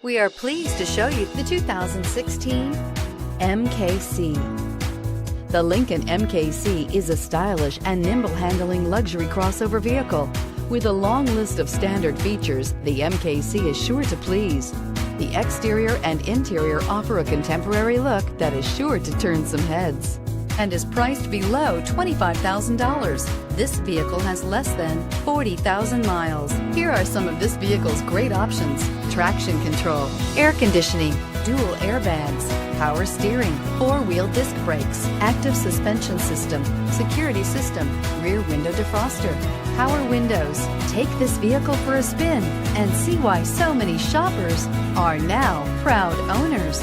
We are pleased to show you the 2016 MKC. The Lincoln MKC is a stylish and nimble-handling luxury crossover vehicle. With a long list of standard features, the MKC is sure to please. The exterior and interior offer a contemporary look that is sure to turn some heads and is priced below $25,000. This vehicle has less than 40,000 miles. Here are some of this vehicle's great options: traction control, air conditioning, dual airbags, power steering, four-wheel disc brakes, active suspension system, security system, rear window defroster, power windows. Take this vehicle for a spin and see why so many shoppers are now proud owners.